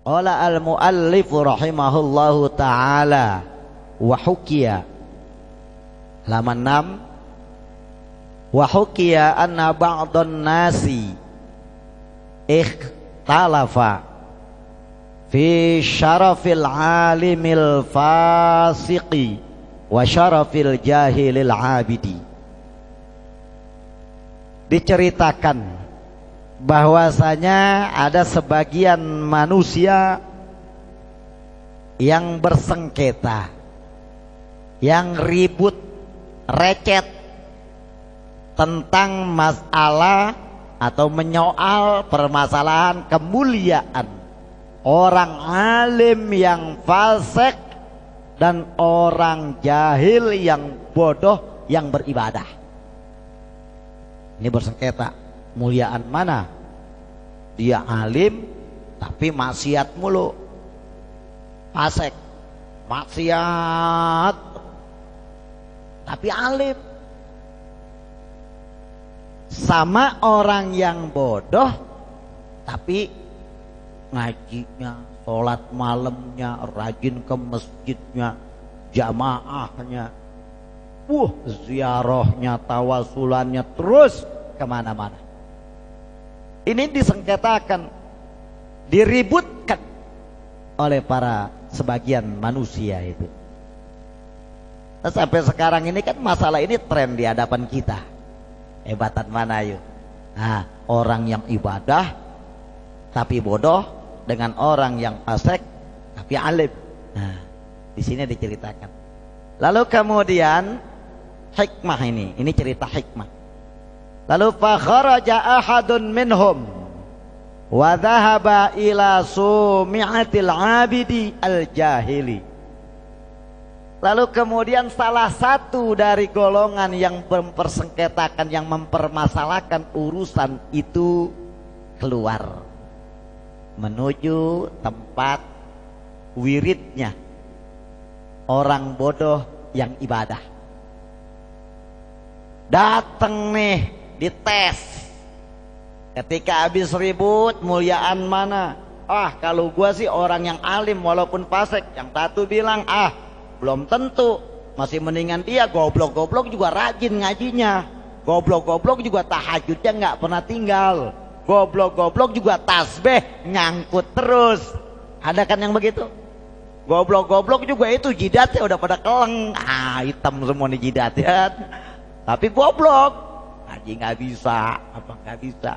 Qala al-muallif rahimahullahu ta'ala wa hukiya halaman 6 wa hukiya anna ba'dhan nasi ikhtalafa fi syarafil alimil fasiqi wa syarafil jahilil abidi. Diceritakan bahwasanya ada sebagian manusia yang bersengketa, yang ribut recet tentang masalah atau menyoal permasalahan kemuliaan orang alim yang fasik dan orang jahil yang bodoh yang beribadah. Ini bersengketa, muliaan mana? Dia alim tapi maksiat mulu, fasik, maksiat tapi alim. Sama orang yang bodoh tapi ngajinya, sholat malamnya, rajin ke masjidnya, jamaahnya, ziarahnya, tawasulannya terus kemana-mana. Ini disengketakan, diributkan oleh para sebagian manusia itu. Nah, sampai sekarang ini kan masalah ini tren di hadapan kita. Hebatan mana yuk? Nah, orang yang ibadah tapi bodoh dengan orang yang fasik tapi alim. Nah, di sini diceritakan. Lalu kemudian hikmah ini cerita hikmah. Lalu fa kharaja ahadun minhum wa dhahaba ila sumi'atil abidi al jahili. Lalu kemudian salah satu dari golongan yang mempersengketakan, yang mempermasalahkan urusan itu keluar menuju tempat wiridnya orang bodoh yang ibadah. Datang nih dites. Ketika habis ribut, muliaan mana? Kalau gua sih orang yang alim walaupun fasik. Yang satu bilang belum tentu, masih mendingan dia goblok-goblok juga rajin ngajinya, goblok-goblok juga tahajudnya nggak pernah tinggal, goblok-goblok juga tasbih nyangkut terus. Ada kan yang begitu? Goblok-goblok juga itu jidatnya udah pada keleng, hitam semua nih jidatnya, tapi goblok, ngaji nggak bisa, apa nggak bisa.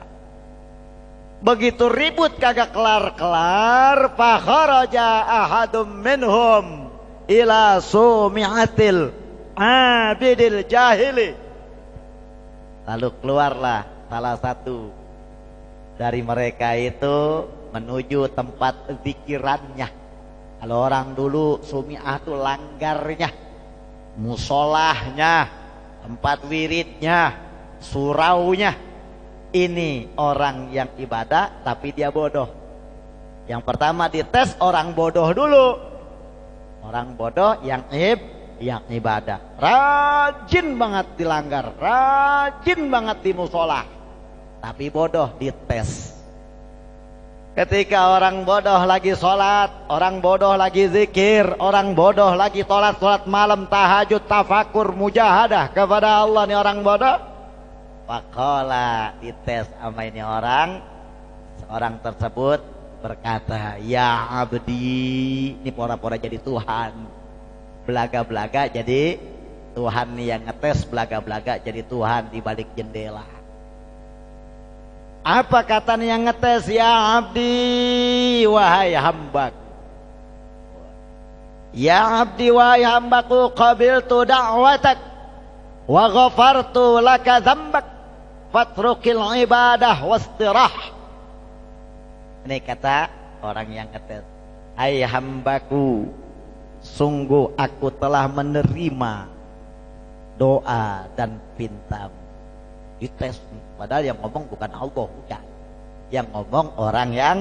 Begitu ribut kagak kelar-kelar, fa kharaja ahadum minhum ila sumi'atil abidil jahili. Lalu keluarlah salah satu dari mereka itu menuju tempat zikirannya. Kalau orang dulu sumi'ah itu langgarnya, musolahnya, tempat wiridnya, suraunya. Ini orang yang ibadah tapi dia bodoh. Yang pertama dites orang bodoh dulu. Orang bodoh yang ibadah, rajin banget dilanggar, rajin banget di musola, tapi bodoh dites. Ketika orang bodoh lagi sholat, orang bodoh lagi zikir, orang bodoh lagi sholat malam, tahajud, tafakur, mujahadah kepada Allah, nih orang bodoh. Faqala, dites sama ini orang tersebut berkata, ya abdi, ini pora-pora jadi Tuhan, belaga-belaga jadi Tuhan nih, yang ngetes belaga-belaga jadi Tuhan di balik jendela. Apa kata nih yang ngetes? Ya abdi, wahai hambaku, ya abdi, wahai hambaku, qabiltu da'watak wa ghafartu laka dzambak fatrukil ibadah wastirah. Ini kata orang yang ngetes, hai hambaku, sungguh aku telah menerima doa dan pintamu. Dites, padahal yang ngomong bukan Allah, bukan. Yang ngomong orang yang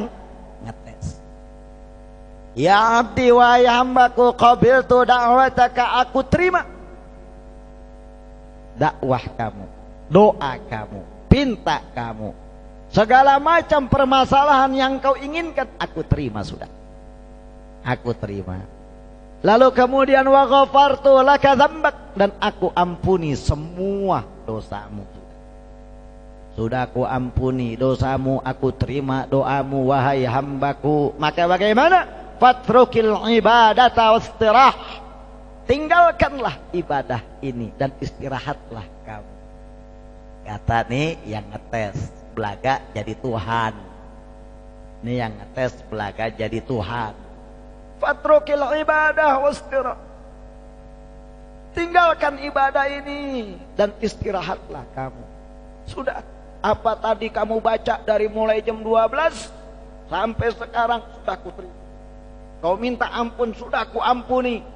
ngetes. Ya abdi, wahai hambaku, qabiltu da'wataka, aku terima dakwah kamu, doa kamu, pinta kamu, Segala macam permasalahan yang kau inginkan, aku terima sudah. Aku terima. Lalu kemudian wa ghafartu laka dzambak, dan aku ampuni semua dosamu. Sudah aku ampuni dosamu, aku terima doamu wahai hambaku. Maka bagaimana? Fatrukil ibadata wastirah. Tinggalkanlah ibadah ini dan istirahatlah kamu. Kata nih yang ngetes belaga jadi Tuhan. Ini yang ngetes belaga jadi Tuhan. Fatrukil ibadah wastirah. Tinggalkan ibadah ini dan istirahatlah kamu. Sudah. Apa tadi kamu baca dari mulai jam 12 sampai sekarang sudah aku terima. Kau minta ampun sudah aku ampuni.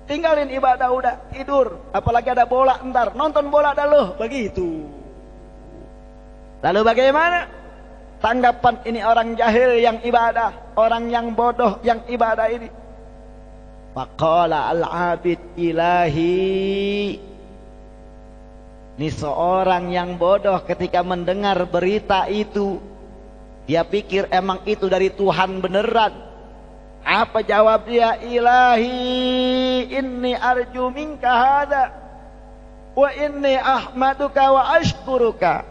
Tinggalin ibadah udah tidur. Apalagi ada bola ntar nonton bola dah loh begitu. Lalu bagaimana tanggapan ini orang jahil yang ibadah, orang yang bodoh yang ibadah ini? Faqala al-abid ilahi. Ini seorang yang bodoh ketika mendengar berita itu, dia pikir emang itu dari Tuhan beneran. Apa jawab dia? Ilahi inni arju minka hadha wa inni ahmaduka wa ashkuruka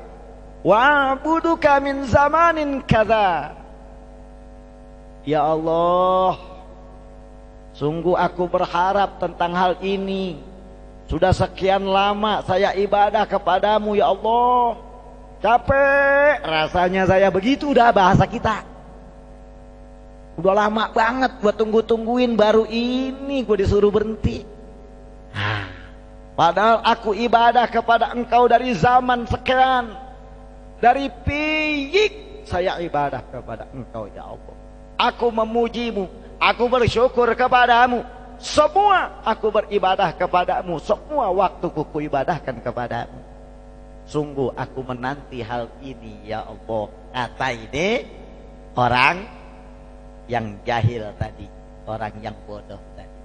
wa a'buduka min zamanin kadza. Ya Allah, sungguh aku berharap tentang hal ini. Sudah sekian lama saya ibadah kepadamu ya Allah. Capek rasanya saya begitu udah bahasa kita. Udah lama banget gua tunggu-tungguin, baru ini gua disuruh berhenti. Padahal aku ibadah kepada engkau dari zaman sekian. Dari piyik saya ibadah kepada engkau ya Allah. Aku memujimu, aku bersyukur kepadamu. Semua aku beribadah kepadamu, semua waktuku kuibadahkan kepadamu. Sungguh aku menanti hal ini ya Allah. Kata ini orang yang jahil tadi, orang yang bodoh tadi.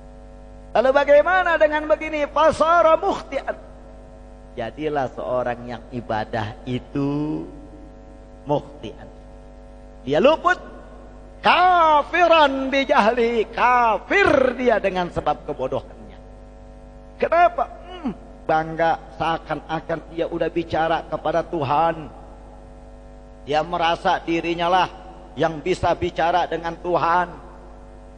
Lalu bagaimana dengan begini? Fasara mukhtian. Jadilah seorang yang ibadah itu mukhtian. Dia luput. Kafiran bijahli, kafir dia dengan sebab kebodohannya. Kenapa? Bangga seakan-akan dia udah bicara kepada Tuhan. Dia merasa dirinya lah yang bisa bicara dengan Tuhan.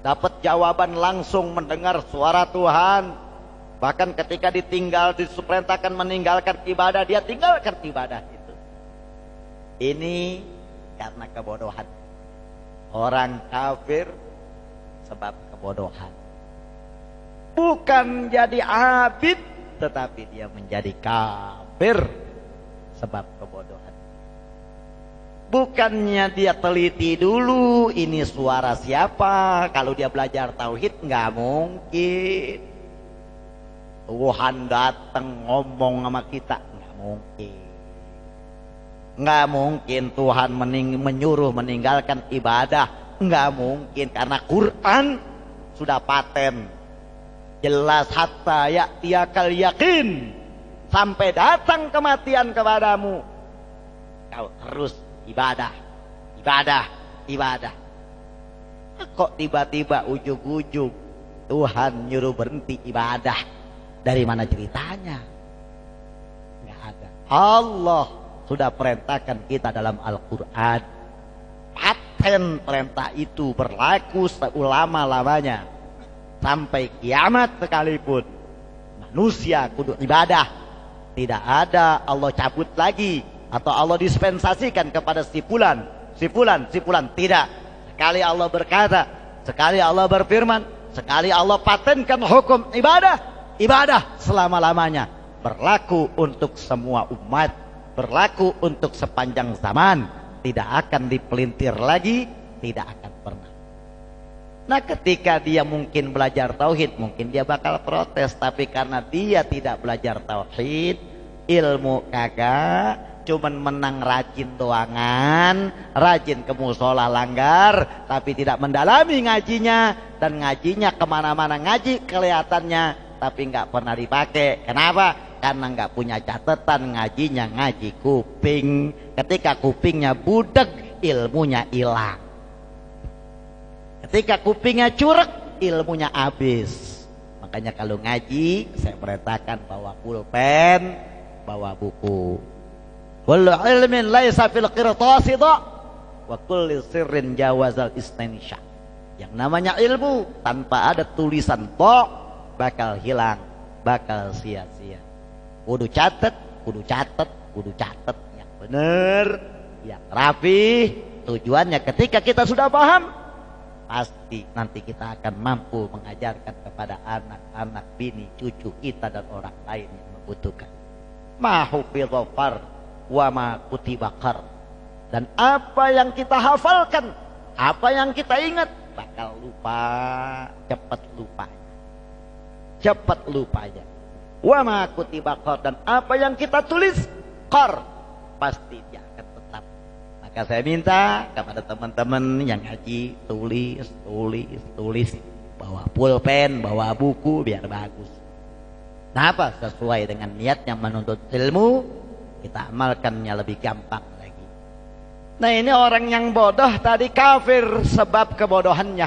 Dapat jawaban langsung mendengar suara Tuhan. Bahkan ketika diperintahkan meninggalkan ibadah, dia tinggalkan ibadah itu. Ini karena kebodohan. Orang kafir sebab kebodohan. Bukan jadi abid, tetapi dia menjadi kafir sebab kebodohan. Bukannya dia teliti dulu ini suara siapa. Kalau dia belajar tauhid nggak mungkin Tuhan datang ngomong sama kita, nggak mungkin. Nggak mungkin Tuhan menyuruh meninggalkan ibadah. Nggak mungkin, karena Quran sudah paten jelas, hatta ya'tiyakal yakin, sampai datang kematian kepadamu kau terus ibadah, ibadah, ibadah. Kok tiba-tiba ujug-ujug Tuhan nyuruh berhenti ibadah? Dari mana ceritanya? Nggak ada. Allah sudah perintahkan kita dalam Al-Quran. Paten perintah itu berlaku selama-lamanya sampai kiamat sekalipun. Manusia kudu ibadah. Tidak ada Allah cabut lagi atau Allah dispensasikan kepada si fulan, si fulan, si fulan. Tidak. Sekali Allah berkata, sekali Allah berfirman, sekali Allah patenkan hukum ibadah, ibadah selama-lamanya. Berlaku untuk semua umat, berlaku untuk sepanjang zaman, tidak akan dipelintir lagi, tidak akan pernah. Nah, ketika dia mungkin belajar tauhid, mungkin dia bakal protes, tapi karena dia tidak belajar tauhid, ilmu kagak, cuman menang rajin doangan, rajin ke musola langgar, tapi tidak mendalami ngajinya, dan ngajinya kemana-mana ngaji kelihatannya, tapi nggak pernah dipakai. Kenapa? karena nggak punya catatan, ngajinya ngaji kuping. Ketika kupingnya budek, ilmunya hilang. Ketika kupingnya curek, ilmunya habis. Makanya kalau ngaji, saya perintahkan bawa pulpen, bawa buku. Kullu ilmin laisa fil qirtasi dha wa kullu sirrin jawazal istinsya. Yang namanya ilmu tanpa ada tulisan dha bakal hilang, bakal sia-sia. Kudu catat, kudu catat, kudu catat yang benar, yang rapi. Tujuannya ketika kita sudah paham, pasti nanti kita akan mampu mengajarkan kepada anak-anak, bini, cucu kita dan orang lain yang membutuhkan. Ma hufidha far wa ma kutiba qar. Dan apa yang kita hafalkan, apa yang kita ingat, bakal lupa, cepat lupanya. Cepat lupanya. Wa ma kutiba qar, dan apa yang kita tulis qar, pasti dia akan tetap. Maka saya minta kepada teman-teman yang ngaji, tulis, bawa pulpen, bawa buku biar bagus. Kenapa? Sesuai dengan niatnya menuntut ilmu, kita amalkannya lebih gampang lagi. Nah, ini orang yang bodoh tadi kafir sebab kebodohannya.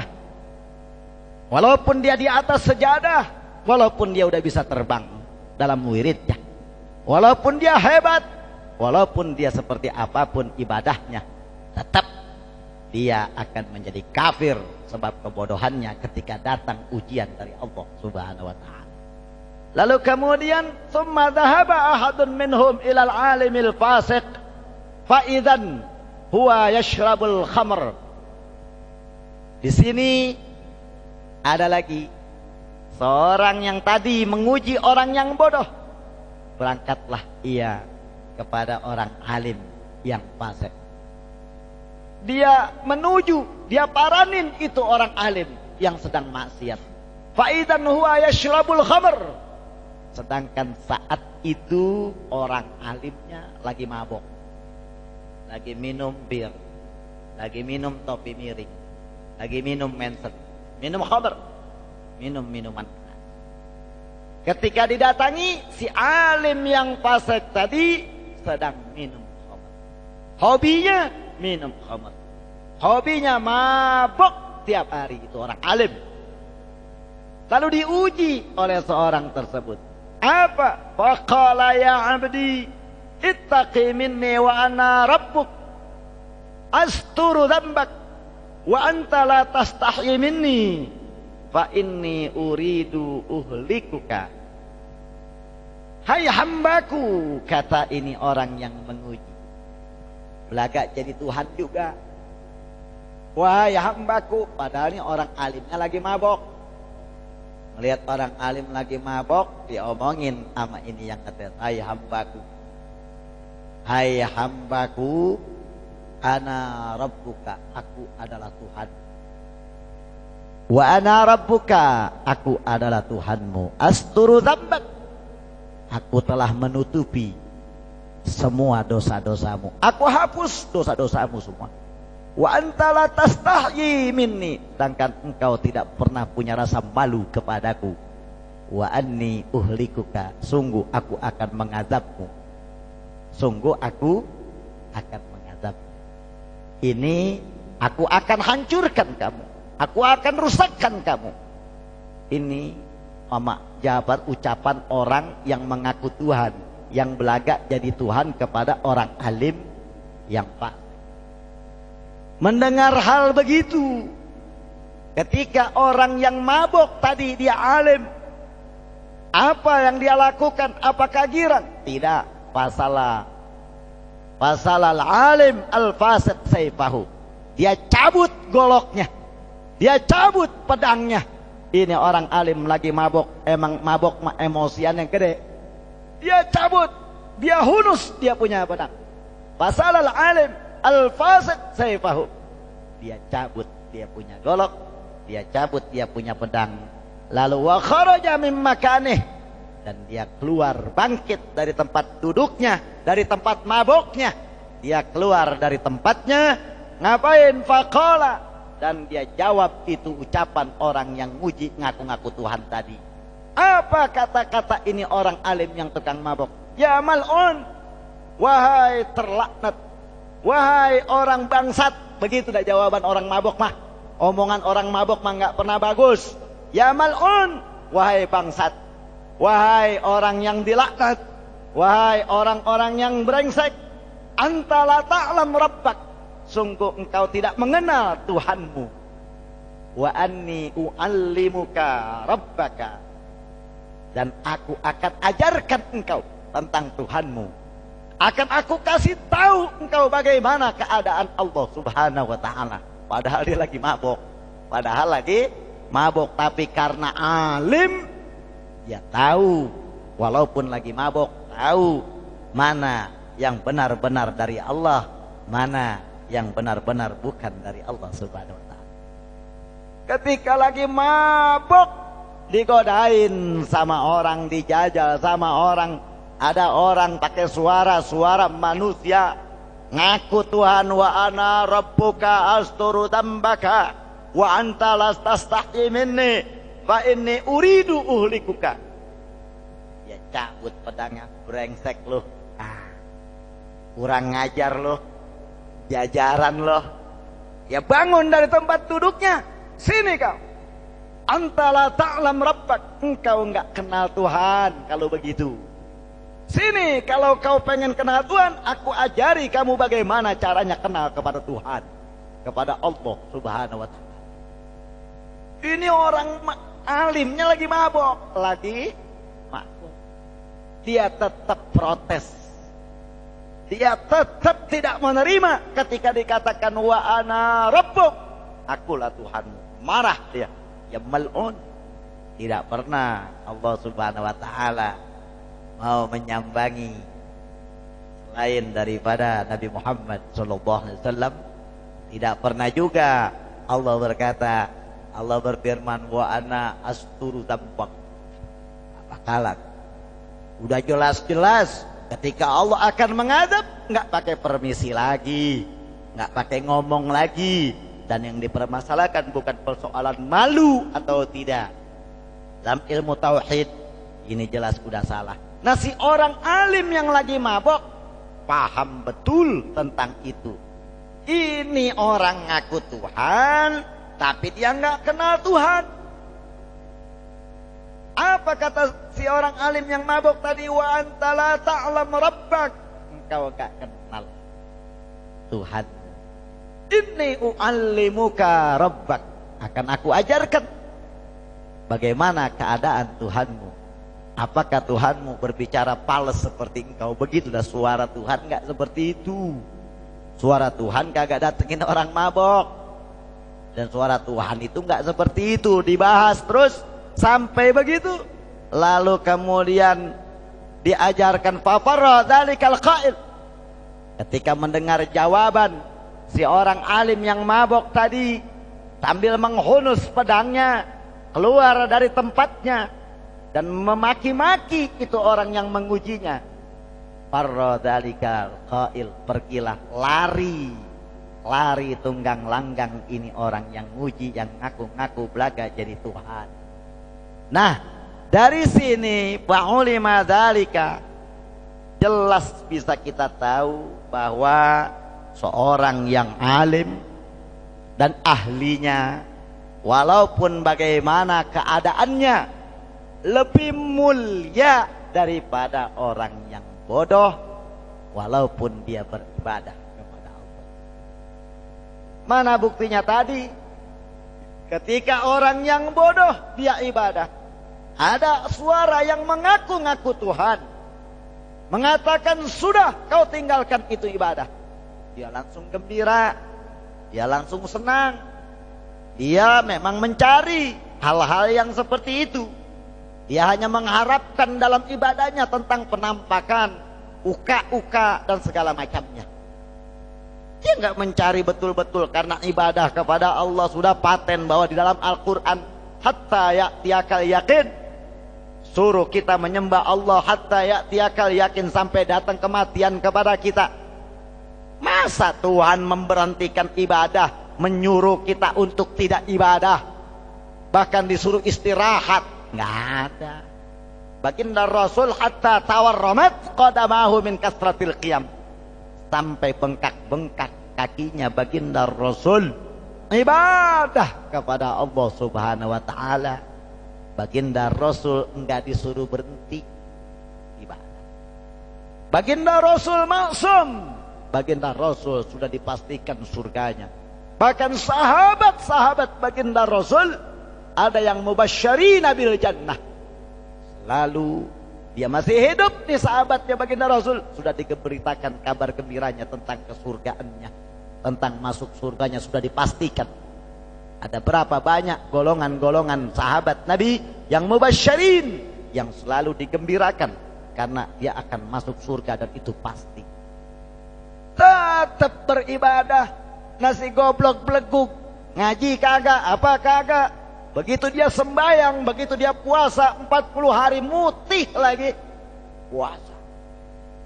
Walaupun dia di atas sejadah, walaupun dia udah bisa terbang dalam wiridnya, walaupun dia hebat, walaupun dia seperti apapun ibadahnya, tetap dia akan menjadi kafir sebab kebodohannya ketika datang ujian dari Allah Subhanahu wa ta'ala. Lalu kemudian summa dhahaba ahadun minhum ilal alimil fasiq fa idzan huwa yashrabul khamr. Di sini ada lagi seorang yang tadi menguji orang yang bodoh. Berangkatlah ia kepada orang alim yang fasik. Dia menuju, dia paranin itu orang alim yang sedang maksiat. Fa idzan huwa yashrabul khamr. Sedangkan saat itu orang alimnya lagi mabok, lagi minum bir, lagi minum topi miring, lagi minum mensen, minum khamr, minum minuman keras. Ketika didatangi, si alim yang fasik tadi sedang minum khamr. Hobinya minum khamr, hobinya mabok tiap hari itu orang alim. Lalu diuji oleh seorang tersebut. Apa? Faqala ya abdi ittaqi minni wa ana rabbuk asturu dzambak wa anta la tastahi minni fa inni uridu uhlikuka. Hai hambaku, kata ini orang yang menguji, belagak jadi Tuhan juga. Wahai hambaku, padahal ini orang alimnya lagi mabok. Melihat orang alim lagi mabok, diomongin sama ini yang kata, hai hambaku, hai hambaku, ana rabbuka, aku adalah Tuhan. Wa ana rabbuka, aku adalah Tuhanmu. Asturu dzambak, aku telah menutupi semua dosa-dosamu. Aku hapus dosa-dosamu semua. Wa anta la tastahyi minni, sedangkan engkau tidak pernah punya rasa malu kepadaku. Wa anni uhlikuka, sungguh aku akan mengazabmu. Sungguh aku akan mengazabmu. Ini aku akan hancurkan kamu, aku akan rusakkan kamu. Ini jawaban ucapan orang yang mengaku Tuhan, yang belagak jadi Tuhan kepada orang alim yang fasik. Mendengar hal begitu, ketika orang yang mabok tadi dia alim, apa yang dia lakukan? Apakah girang? Tidak. Fasalal alim al-fasik sayfahu, dia cabut goloknya, dia cabut pedangnya. Ini orang alim lagi mabok, emang mabok emosian yang gede. Dia cabut, dia hunus, dia punya pedang. Fasalal alim al-fasik sayfahu, dia cabut, dia punya golok, dia cabut, dia punya pedang. Lalu wa kharaja min makanih, dan dia keluar bangkit dari tempat duduknya, dari tempat maboknya. Dia keluar dari tempatnya, ngapain? Faqala, dan dia jawab itu ucapan orang yang muji ngaku-ngaku Tuhan tadi. Apa kata-kata ini orang alim yang tukang mabok? Ya mal'un, wahai terlaknat, wahai orang bangsat. Begitu dah jawaban orang mabok mah. Omongan orang mabok mah nggak pernah bagus. Ya mal'un, wahai bangsat, wahai orang yang dilaknat, wahai orang-orang yang brengsek. Anta la ta'lam rabbak, sungguh engkau tidak mengenal Tuhanmu. Wa anni u'allimuka rabbaka, dan aku akan ajarkan engkau tentang Tuhanmu. Akan aku kasih tahu engkau bagaimana keadaan Allah Subhanahu wa ta'ala. Padahal dia lagi mabok. Padahal lagi mabok, tapi karena alim dia tahu, walaupun lagi mabok, tahu mana yang benar-benar dari Allah, mana yang benar-benar bukan dari Allah Subhanahu wa ta'ala. Ketika lagi mabok, digodain sama orang, dijajal sama orang. Ada orang pakai suara manusia, ngaku Tuhan, wa ana rabbuka asturu dambaka wa anta lastastahi minni fa inni uridu uhlikuka. Ya cabut pedangnya, brengsek lu. Kurang ngajar lu, jajaran lu. Ya bangun dari tempat duduknya. Sini kau. Anta la ta'lam rabbak, engkau enggak kenal Tuhan kalau begitu. Sini, kalau kau pengen kenal Tuhan, aku ajari kamu bagaimana caranya kenal kepada Tuhan, kepada Allah Subhanahu wa ta'ala. Ini orang alimnya lagi mabok, lagi mabok. Dia tetap protes. Dia tetap tidak menerima ketika dikatakan wa ana rabbuk, akulah Tuhanmu. Marah dia. Ya mal'un. Tidak pernah Allah Subhanahu wa ta'ala mau menyambangi selain daripada Nabi Muhammad SAW. Tidak pernah juga Allah berkata, Allah berfirman wa ana asturu dambak. Apa kalah? Udah jelas-jelas ketika Allah akan mengadab, nggak pakai permisi lagi, nggak pakai ngomong lagi. Dan yang dipermasalahkan bukan persoalan malu atau tidak. Dalam ilmu tauhid ini jelas udah salah. Nah, si orang alim yang lagi mabok paham betul tentang itu. Ini orang ngaku Tuhan, tapi dia nggak kenal Tuhan. Apa kata si orang alim yang mabok tadi? Wa anta la ta'lam rabbak, engkau nggak kenal Tuhan. Inni u'allimuka rabbak, akan aku ajarkan bagaimana keadaan Tuhanmu. Apakah Tuhanmu berbicara pales seperti engkau? Begitulah suara Tuhan, enggak seperti itu. Suara Tuhan kagak datengin orang mabok. Dan suara Tuhan itu enggak seperti itu. Dibahas terus sampai begitu. Lalu kemudian diajarkan fafarra dzalikal qa'il. Ketika mendengar jawaban si orang alim yang mabok tadi, sambil menghunus pedangnya keluar dari tempatnya dan memaki-maki itu orang yang mengujinya. Farra dzalikal qail, pergilah, lari tunggang langgang ini orang yang nguji, yang ngaku-ngaku belaga jadi Tuhan. Nah, dari sini fa'ulima dzalika, jelas bisa kita tahu bahwa seorang yang alim dan ahlinya, walaupun bagaimana keadaannya, lebih mulia daripada orang yang bodoh, walaupun dia beribadah kepada Allah. Mana buktinya tadi? Ketika orang yang bodoh dia ibadah, ada suara yang mengaku-ngaku Tuhan, mengatakan sudah kau tinggalkan itu ibadah. Dia langsung gembira, dia langsung senang. Dia memang mencari hal-hal yang seperti itu. Dia hanya mengharapkan dalam ibadahnya tentang penampakan, uka-uka dan segala macamnya. Dia nggak mencari betul-betul karena ibadah kepada Allah sudah paten bahwa di dalam Al-Quran hatta ya'tiyakal yakin, suruh kita menyembah Allah hatta ya'tiyakal yakin, sampai datang kematian kepada kita. Masa Tuhan memberhentikan ibadah, menyuruh kita untuk tidak ibadah, bahkan disuruh istirahat Nggak ada. Baginda Rasul hatta tawarramat qadamahu min kasratil qiyam, sampai bengkak-bengkak kakinya baginda Rasul ibadah kepada Allah Subhanahu wa taala. Baginda Rasul enggak disuruh berhenti ibadah. Baginda Rasul maksum. Baginda Rasul sudah dipastikan surganya. Bahkan sahabat-sahabat baginda Rasul ada yang mubasysyirina bil jannah. Lalu dia masih hidup di sahabatnya baginda Rasul, sudah diberitakan kabar gembiranya tentang kesurgaannya, tentang masuk surganya sudah dipastikan. Ada berapa banyak golongan-golongan sahabat Nabi yang mubasysyirin, yang selalu digembirakan karena dia akan masuk surga dan itu pasti. Tetap beribadah, nasi goblok beleguk, ngaji kagak, apa kagak. Begitu dia sembahyang, begitu dia puasa 40 hari mutih lagi puasa.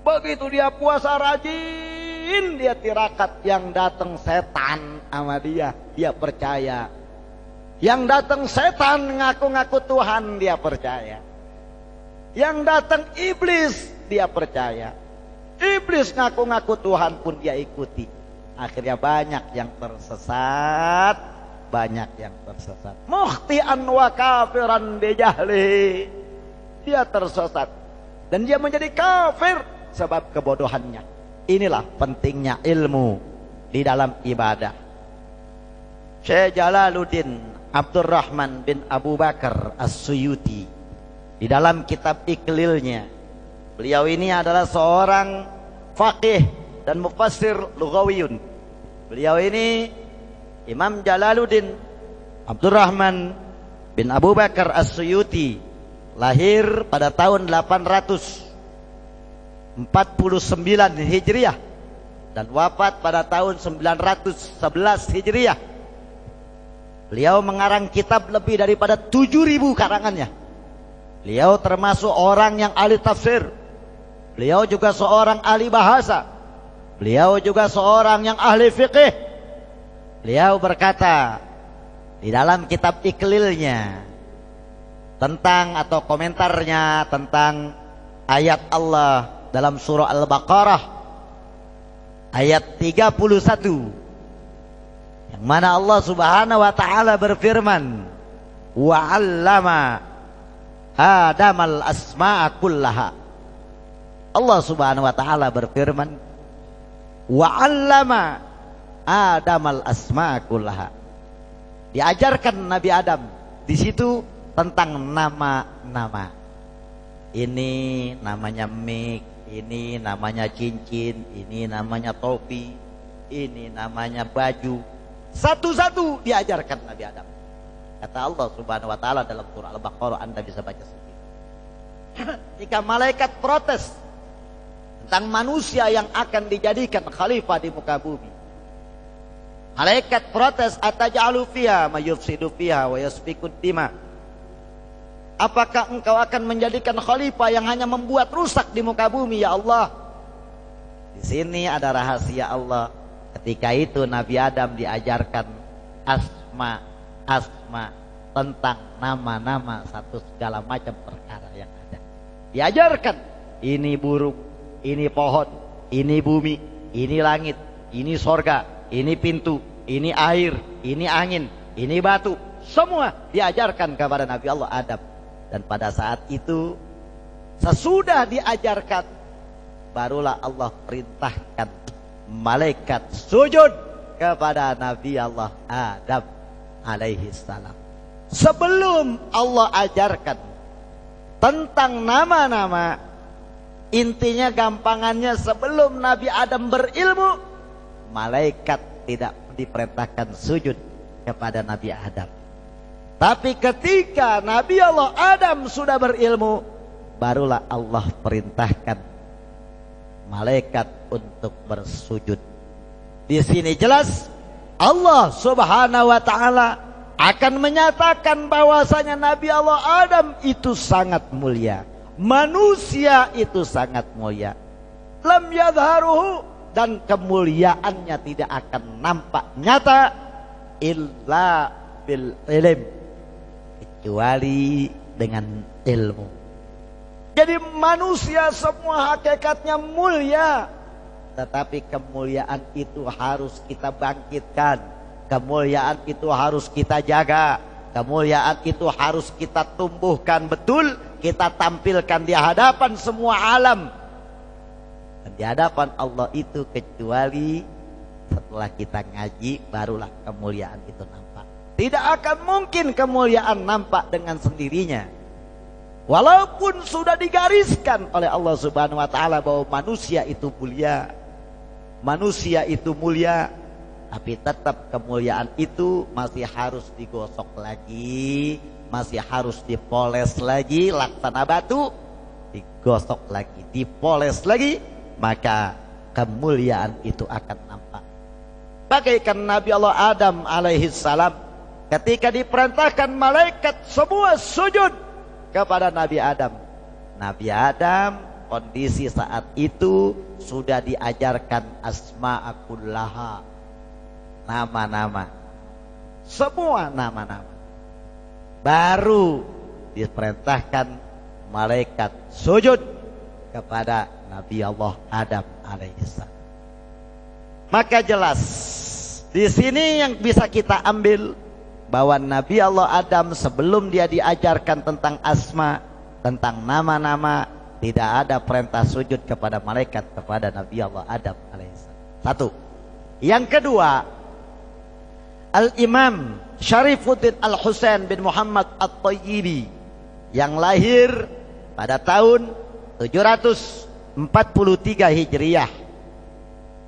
Begitu dia puasa rajin, dia tirakat. Yang datang setan sama dia percaya. Yang datang setan ngaku-ngaku Tuhan, dia percaya. Yang datang iblis, dia percaya. Iblis ngaku-ngaku Tuhan pun dia ikuti. Akhirnya banyak yang tersesat. Banyak yang tersesat. Mukhti'an wa kafiran bijahli. Dia tersesat dan dia menjadi kafir sebab kebodohannya. Inilah pentingnya ilmu di dalam ibadah. Syekh Jalaluddin Abdurrahman bin Abu Bakar As-Suyuti di dalam kitab Iqlilnya, beliau ini adalah seorang faqih dan mufassir lughawiyun. Beliau ini Imam Jalaluddin Abdurrahman bin Abu Bakar As-Suyuti lahir pada tahun 849 Hijriah dan wafat pada tahun 911 Hijriah. Beliau mengarang kitab lebih daripada 7.000 karangannya. Beliau termasuk orang yang ahli tafsir. Beliau juga seorang ahli bahasa. Beliau juga seorang yang ahli fiqih. Beliau berkata di dalam kitab Iqlilnya tentang atau komentarnya tentang ayat Allah dalam surah Al-Baqarah ayat 31, yang mana Allah Subhanahu wa taala berfirman, wa 'allama Adamal asma'a kullaha. Allah Subhanahu wa taala berfirman, wa 'allama Adamal asma'a kullaha. Diajarkan Nabi Adam di situ tentang nama-nama. Ini namanya mik, ini namanya cincin, ini namanya topi, ini namanya baju. Satu-satu diajarkan Nabi Adam. Kata Allah Subhanahu wa taala dalam surah Al-Baqarah, Anda bisa baca sendiri. Jika malaikat protes tentang manusia yang akan dijadikan khalifah di muka bumi, malaikat protes, ataj'alu fiha may yufsidu fiha wa yasfikud dima. Apakah engkau akan menjadikan khalifah yang hanya membuat rusak di muka bumi ya Allah? Di sini ada rahasia Allah. Ketika itu Nabi Adam diajarkan asma tentang nama-nama satu segala macam perkara yang ada. Diajarkan ini burung, ini pohon, ini bumi, ini langit, ini sorga, ini pintu, ini air, ini angin, ini batu. Semua diajarkan kepada Nabi Allah Adam. Dan pada saat itu sesudah diajarkan, barulah Allah perintahkan malaikat sujud kepada Nabi Allah Adam alaihi salam. Sebelum Allah ajarkan tentang nama-nama, intinya gampangannya sebelum Nabi Adam berilmu, malaikat tidak diperintahkan sujud kepada Nabi Adam. Tapi ketika Nabi Allah Adam sudah berilmu, barulah Allah perintahkan malaikat untuk bersujud. Di sini jelas Allah Subhanahu wa taala akan menyatakan bahwasanya Nabi Allah Adam itu sangat mulia, manusia itu sangat mulia. Lam yadharuhu, dan kemuliaannya tidak akan nampak nyata illa bil ilm, kecuali dengan ilmu. Jadi manusia semua hakikatnya mulia, tetapi kemuliaan itu harus kita bangkitkan, kemuliaan itu harus kita jaga, kemuliaan itu harus kita tumbuhkan betul, kita tampilkan di hadapan semua alam dan di hadapan Allah itu, kecuali setelah kita ngaji barulah kemuliaan itu nampak. Tidak akan mungkin kemuliaan nampak dengan sendirinya, walaupun sudah digariskan oleh Allah Subhanahu wa taala bahwa manusia itu mulia, manusia itu mulia, tapi tetap kemuliaan itu masih harus digosok lagi, masih harus dipoles lagi, laksana batu, digosok lagi, dipoles lagi, maka kemuliaan itu akan nampak. Bagaikan Nabi Allah Adam alaihissalam, ketika diperintahkan malaikat semua sujud kepada Nabi Adam. Nabi Adam kondisi saat itu sudah diajarkan asma'akullaha, nama-nama, semua nama-nama. Baru diperintahkan malaikat sujud kepada Nabi Allah Adam alaihissalam. Maka jelas di sini yang bisa kita ambil bahwa Nabi Allah Adam sebelum dia diajarkan tentang asma, tentang nama-nama, tidak ada perintah sujud kepada malaikat kepada Nabi Allah Adam alaihissalam. Satu. Yang kedua, Al-Imam Syarifuddin Al-Husain bin Muhammad At-Tayyibi yang lahir pada tahun 743 Hijriah.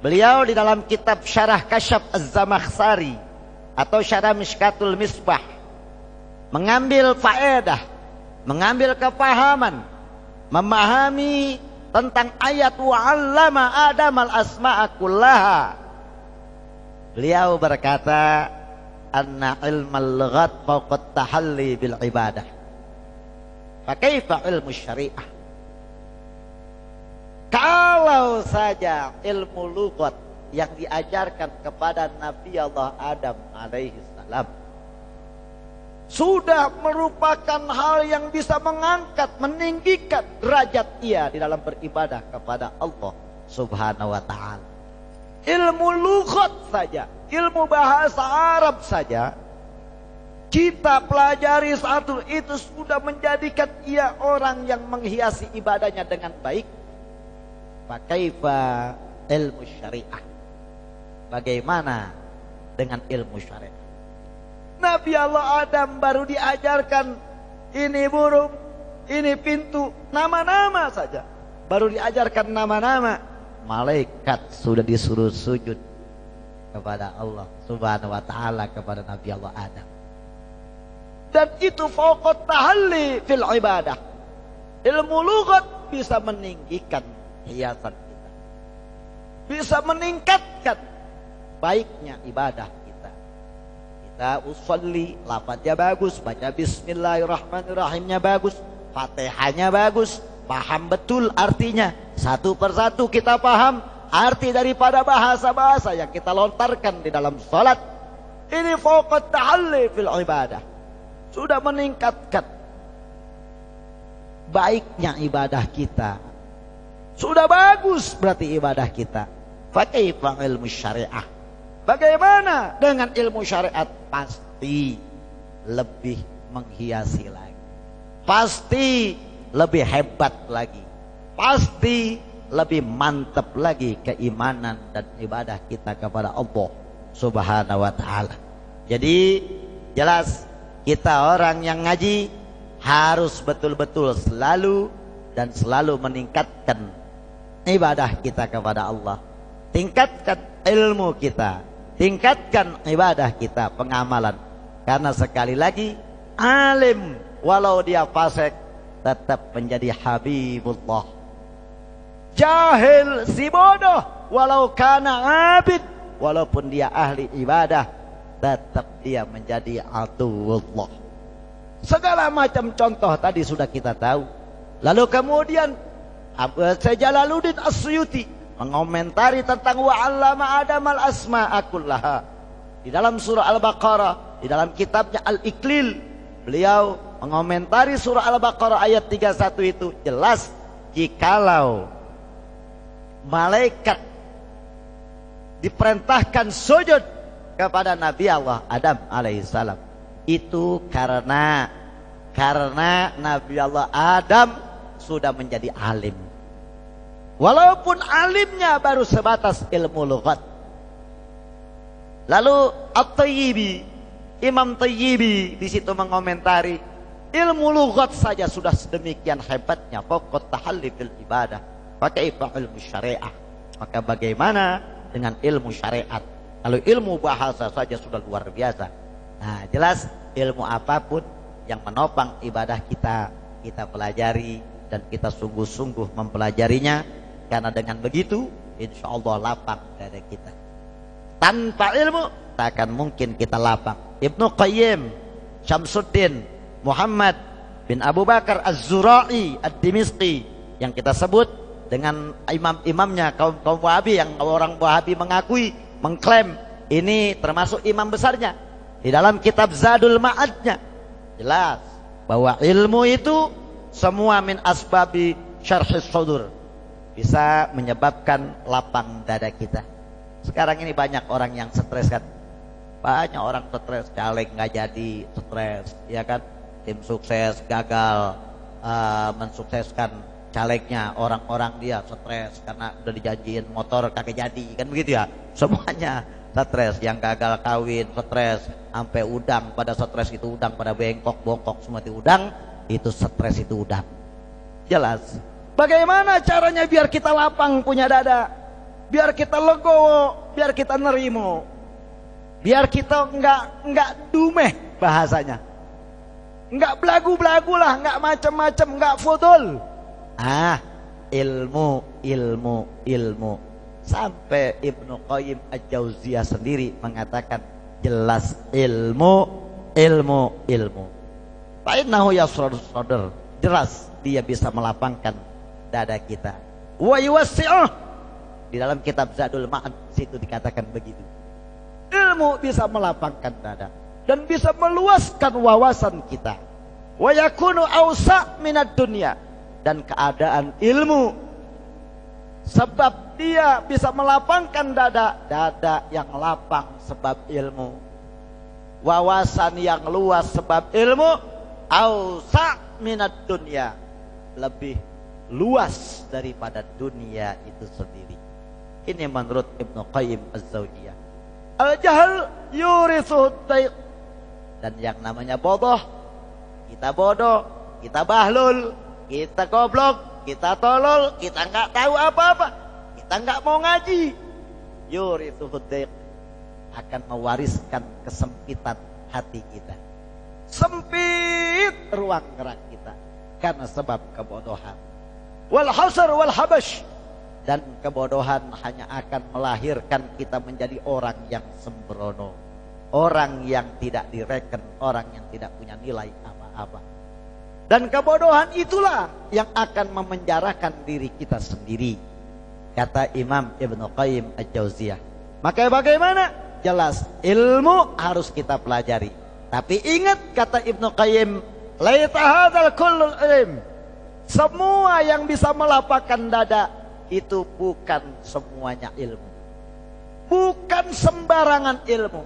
Beliau di dalam kitab Syarah Kasyaf Az-Zamakhsari atau Syarah Mishkatul Misbah mengambil faedah, mengambil kepahaman, memahami tentang ayat wa'allama Adam al-asma'a kullaha. Beliau berkata, anna ilmal lughat fawqa tahalli bil ibadah. Fa kaifa ilmu syariah? Kalau saja ilmu lughat yang diajarkan kepada Nabi Allah Adam alaihi salam sudah merupakan hal yang bisa mengangkat, meninggikan derajat ia di dalam beribadah kepada Allah Subhanahu wa ta'ala. Ilmu lughat saja, ilmu bahasa Arab saja, kita pelajari satu, itu sudah menjadikan ia orang yang menghiasi ibadahnya dengan baik. Fakaifa ilmu syariah? Bagaimana dengan ilmu syariah? Nabi Allah Adam baru diajarkan ini burung, ini pintu, nama-nama saja. Baru diajarkan nama-nama. Malaikat sudah disuruh sujud kepada Allah Subhanahu wa ta'ala, kepada Nabi Allah Adam. Dan itu fauqat tahalli fil ibadah. Ilmu lughat bisa meninggikan hiasan kita, bisa meningkatkan baiknya ibadah kita. Kita usolli, lafadznya bagus, baca bismillahirrahmanirrahimnya bagus, fatihahnya bagus, paham betul artinya, satu persatu kita paham arti daripada bahasa-bahasa yang kita lontarkan di dalam salat. Ini fauqat tahalli fil ibadah, sudah meningkatkan baiknya ibadah kita. Sudah bagus berarti ibadah kita. Fa kaifa ilmu syariah? Bagaimana dengan ilmu syariat? Pasti lebih menghiasi lagi, pasti lebih hebat lagi, pasti lebih mantap lagi keimanan dan ibadah kita kepada Allah Subhanahu wa ta'ala. Jadi jelas kita orang yang ngaji harus betul-betul selalu dan selalu meningkatkan ibadah kita kepada Allah, tingkatkan ilmu kita, tingkatkan ibadah kita, pengamalan. Karena sekali lagi, alim walau dia fasik tetap menjadi habibullah. Jahil si bodoh walau kana abid, walaupun dia ahli ibadah, tetap dia menjadi aduwullah. Segala macam contoh tadi sudah kita tahu. Lalu kemudian Syekh Jalaluddin As-Suyuti mengomentari tentang wa'allama Adam al-asma'a kullaha di dalam surah Al-Baqarah, di dalam kitabnya Al-Iqlil. Beliau mengomentari surah Al-Baqarah ayat 31 itu jelas jikalau malaikat diperintahkan sujud kepada Nabi Allah Adam alaihissalam itu karena Nabi Allah Adam sudah menjadi alim, walaupun alimnya baru sebatas ilmu lughat. Lalu At-Tayyibi, Imam Tayyibi di situ mengomentari ilmu lughat saja sudah sedemikian hebatnya, faqat tahalli fil ibadah, pakai ilmu syariah, maka bagaimana dengan ilmu syariat? Kalau ilmu bahasa saja sudah luar biasa. Nah, jelas ilmu apapun yang menopang ibadah kita pelajari dan kita sungguh-sungguh mempelajarinya, karena dengan begitu insya Allah lapang dada kita. Tanpa ilmu tak akan mungkin kita lapang. Ibnu Qayyim Syamsuddin Muhammad bin Abu Bakar Az-Zura'i Ad-Dimishqi yang kita sebut dengan imam-imamnya kaum Wahabi, yang orang Wahabi mengklaim ini termasuk imam besarnya, di dalam kitab Zadul Ma'adnya jelas bahwa ilmu itu semua min asbabi syarhis sudur, bisa menyebabkan lapang dada kita. Sekarang ini banyak orang yang stres kan, banyak orang stres, caleg nggak jadi stres, ya kan, tim sukses gagal mensukseskan calegnya, orang-orang dia stres karena udah dijanjiin motor kagak jadi, kan begitu ya, semuanya stres. Yang gagal kawin stres, sampai udang pada stres, itu udang pada bongkok semua, itu udang, itu stres, itu udang. Jelas bagaimana caranya biar kita lapang punya dada, biar kita legowo, biar kita nerimo, biar kita enggak dumeh bahasanya, enggak belagu-belagu lah, enggak macam-macam, enggak fudul. Ilmu. Sampai Ibnu Qayyim Al-Jauziyah sendiri mengatakan jelas ilmu. Fa innahu yasrul sadr, jelas dia bisa melapangkan dada kita. Wa yuwassi'uh, di dalam kitab Zadul Ma'ad situ dikatakan begitu. Ilmu bisa melapangkan dada dan bisa meluaskan wawasan kita. Wa yakunu awsa' minad dunya, dan keadaan ilmu sebab dia bisa melapangkan dada yang lapang sebab ilmu, wawasan yang luas sebab ilmu, awsa' minad dunya, lebih luas daripada dunia itu sendiri. Ini menurut Ibnu Qayyim Az-Zawjiyah. Al-jahl yurithu dayq, dan yang namanya bodoh, kita bahlul, kita goblok, kita tolol, kita nggak tahu apa-apa, kita nggak mau ngaji, yurithu dayq, akan mewariskan kesempitan hati kita, sempit ruang gerak kita karena sebab kebodohan. Wal hasar wal habash, dan kebodohan hanya akan melahirkan kita menjadi orang yang sembrono, orang yang tidak direken, orang yang tidak punya nilai apa-apa. Dan kebodohan itulah yang akan memenjarakan diri kita sendiri, kata Imam Ibnu Qayyim Al-Jauziyah. Maka bagaimana? Jelas ilmu harus kita pelajari. Tapi ingat kata Ibnu Qayyim, laita hadzal kullul ilm, semua yang bisa melapangkan dada itu bukan semuanya ilmu, bukan sembarangan ilmu,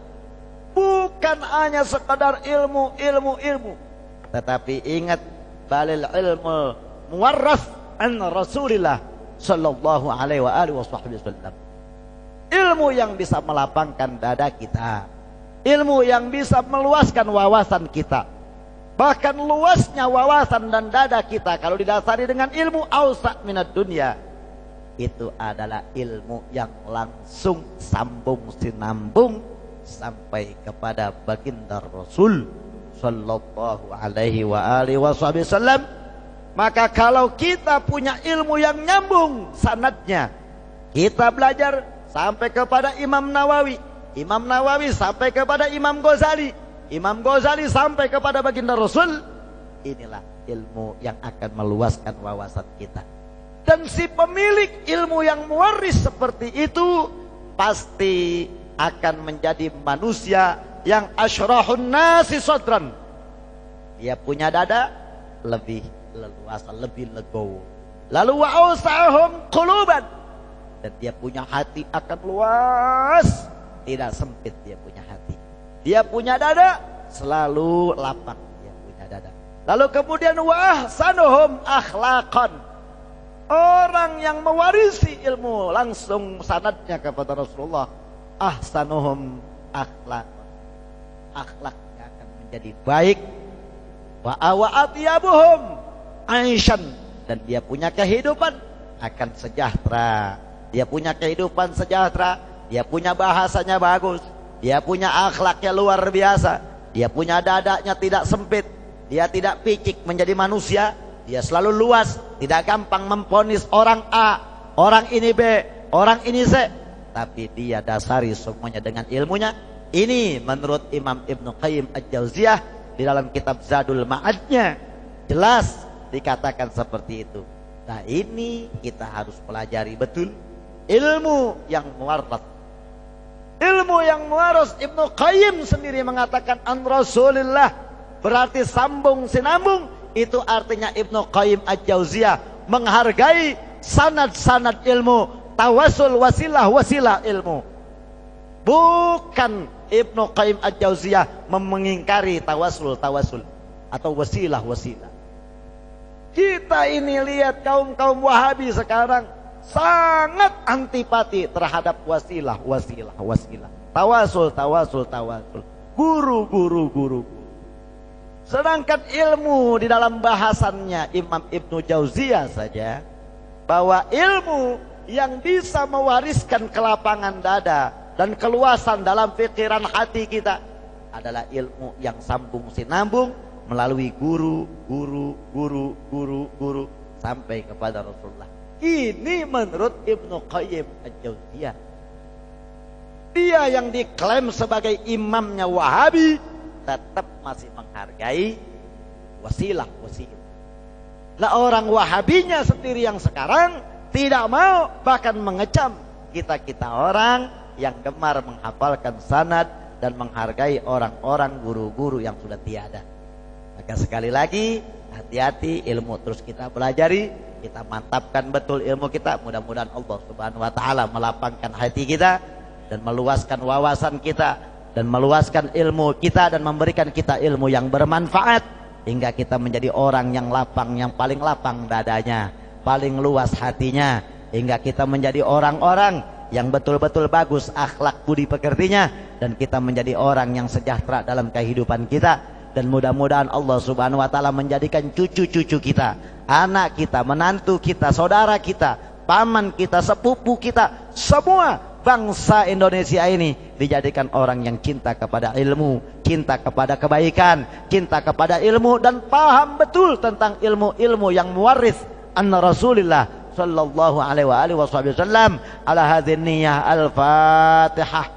bukan hanya sekadar ilmu, tetapi ingat, balil ilmu muwarras an Rasulillah sallallahu alaihi wa alihi wasallam. Ilmu yang bisa melapangkan dada kita, ilmu yang bisa meluaskan wawasan kita. Bahkan luasnya wawasan dan dada kita kalau didasari dengan ilmu awsa' minad dunya, itu adalah ilmu yang langsung sambung sinambung sampai kepada baginda Rasul sallallahu alaihi wa alihi wasallam. Maka kalau kita punya ilmu yang nyambung sanadnya, kita belajar sampai kepada Imam Nawawi, Imam Nawawi sampai kepada Imam Ghazali, Imam Ghazali sampai kepada baginda Rasul, inilah ilmu yang akan meluaskan wawasan kita. Dan si pemilik ilmu yang mewaris seperti itu pasti akan menjadi manusia yang asyrahun nasi sadran, Dia punya dada lebih leluasa, lebih legowo. Lalu wa ausahum quluban, dan dia punya hati akan luas, tidak sempit. Dia punya hati, dia punya dada selalu lapang. Dia punya dada. Lalu kemudian wa ahsanuhum akhlaqan, orang yang mewarisi ilmu langsung sanadnya kepada Rasulullah. Ahsanuhum akhlaq, akhlaknya akan menjadi baik. Wa atyabuhum aishan, dan dia punya kehidupan akan sejahtera. Dia punya kehidupan sejahtera, dia punya bahasanya bagus, dia punya akhlaknya luar biasa, dia punya dadanya tidak sempit, dia tidak picik menjadi manusia, dia selalu luas, tidak gampang memponis orang A, orang ini B, orang ini C, tapi dia dasari semuanya dengan ilmunya. Ini menurut Imam Ibnu Qayyim Al-Jauziyah di dalam kitab Zadul Ma'adnya jelas dikatakan seperti itu. Nah, ini kita harus pelajari betul ilmu yang muwarrat. Ilmu yang muwaras, Ibnu Qayyim sendiri mengatakan an Rasulillah, berarti sambung sinambung. Itu artinya Ibnu Qayyim Al-Jauziyah menghargai sanad-sanad ilmu, tawasul wasilah ilmu. Bukan Ibnu Qayyim Al-Jauziyah mengingkari tawasul atau wasilah. Kita ini lihat kaum Wahabi sekarang sangat antipati terhadap wasilah. Tawasul. Guru. Sedangkan ilmu di dalam bahasannya Imam Ibnu Jauziyah saja, bahwa ilmu yang bisa mewariskan kelapangan dada dan keluasan dalam pikiran hati kita adalah ilmu yang sambung sinambung melalui guru sampai kepada Rasulullah. Ini menurut Ibnu Qayyim Al-Jauziyah. Dia yang diklaim sebagai imamnya Wahabi tetap masih menghargai wasilah. Lah orang Wahabinya sendiri yang sekarang tidak mau, bahkan mengecam kita orang yang gemar menghafalkan sanad dan menghargai orang-orang guru-guru yang sudah tiada. Maka sekali lagi hati-hati, ilmu terus kita pelajari, kita mantapkan betul ilmu kita. Mudah-mudahan Allah Subhanahu wa taala melapangkan hati kita dan meluaskan wawasan kita dan meluaskan ilmu kita dan memberikan kita ilmu yang bermanfaat hingga kita menjadi orang yang lapang, yang paling lapang dadanya, paling luas hatinya, hingga kita menjadi orang-orang yang betul-betul bagus akhlak budi pekertinya, dan kita menjadi orang yang sejahtera dalam kehidupan kita. Dan mudah-mudahan Allah Subhanahu wa taala menjadikan cucu-cucu kita, anak kita, menantu kita, saudara kita, paman kita, sepupu kita, semua bangsa Indonesia ini dijadikan orang yang cinta kepada ilmu, cinta kepada kebaikan, cinta kepada ilmu, dan paham betul tentang ilmu-ilmu yang muwaris anna Rasulillah sallallahu alaihi wa alihi wasallam. Ala hadhihi niyyah al-Fatihah.